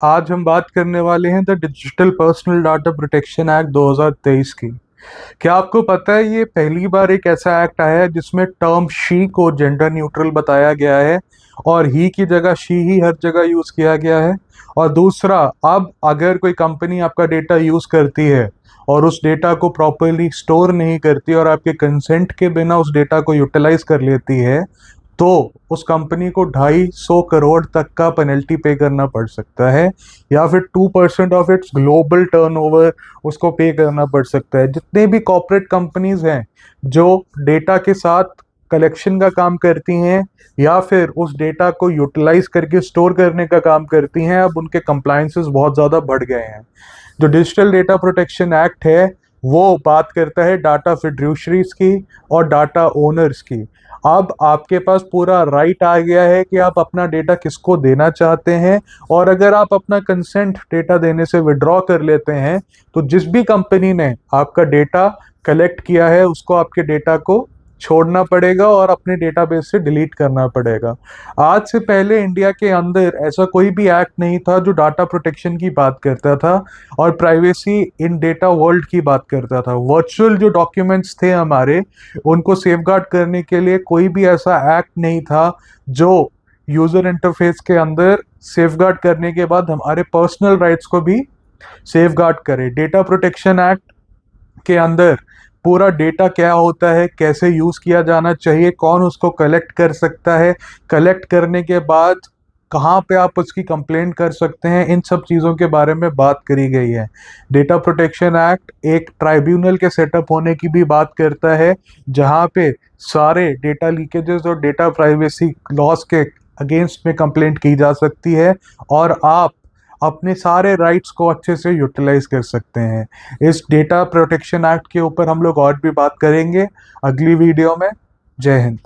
आज हम बात करने वाले हैं the digital personal data protection act 2023 की। क्या आपको पता है ये पहली बार एक ऐसा एक्ट आया है जिसमें टर्म शी को जेंडर न्यूट्रल बताया गया है और ही की जगह शी ही हर जगह यूज किया गया है। और दूसरा, अब अगर कोई कंपनी आपका डेटा यूज करती है और उस डेटा को प्रॉपरली स्टोर नहीं करती और आपके कंसेंट के बिना उस डेटा को यूटिलाइज कर लेती है, तो उस कंपनी को 250 करोड़ तक का पेनल्टी पे करना पड़ सकता है, या फिर 2% ऑफ इट्स ग्लोबल टर्नओवर उसको पे करना पड़ सकता है। जितने भी कॉर्पोरेट कंपनीज हैं जो डेटा के साथ कलेक्शन का काम करती हैं या फिर उस डेटा को यूटिलाइज करके स्टोर करने का काम करती हैं, अब उनके कंप्लायंसेस बहुत ज़्यादा बढ़ गए हैं। जो डिजिटल डेटा प्रोटेक्शन एक्ट है वो बात करता है डाटा फिड्यूशरीज की और डाटा ओनर्स की। अब आपके पास पूरा राइट आ गया है कि आप अपना डेटा किसको देना चाहते हैं, और अगर आप अपना कंसेंट डेटा देने से विड्रॉ कर लेते हैं तो जिस भी कंपनी ने आपका डेटा कलेक्ट किया है उसको आपके डेटा को छोड़ना पड़ेगा और अपने डेटाबेस से डिलीट करना पड़ेगा। आज से पहले इंडिया के अंदर ऐसा कोई भी एक्ट नहीं था जो डाटा प्रोटेक्शन की बात करता था और प्राइवेसी इन डेटा वर्ल्ड की बात करता था। वर्चुअल जो डॉक्यूमेंट्स थे हमारे, उनको सेफगार्ड करने के लिए कोई भी ऐसा एक्ट नहीं था जो यूजर इंटरफेस के अंदर सेफगार्ड करने के बाद हमारे पर्सनल राइट्स को भी सेफगार्ड करे। डेटा प्रोटेक्शन एक्ट के अंदर पूरा डेटा क्या होता है, कैसे यूज किया जाना चाहिए, कौन उसको कलेक्ट कर सकता है, कलेक्ट करने के बाद कहाँ पे आप उसकी कंप्लेंट कर सकते हैं, इन सब चीज़ों के बारे में बात करी गई है। डेटा प्रोटेक्शन एक्ट एक ट्राइब्यूनल के सेटअप होने की भी बात करता है, जहाँ पे सारे डेटा लीकेजेस और डेटा प्राइवेसी लॉस के अगेंस्ट में कंप्लेंट की जा सकती है और आप अपने सारे राइट्स को अच्छे से यूटिलाइज कर सकते हैं। इस डेटा प्रोटेक्शन एक्ट के ऊपर हम लोग और भी बात करेंगे अगली वीडियो में। जय हिंद।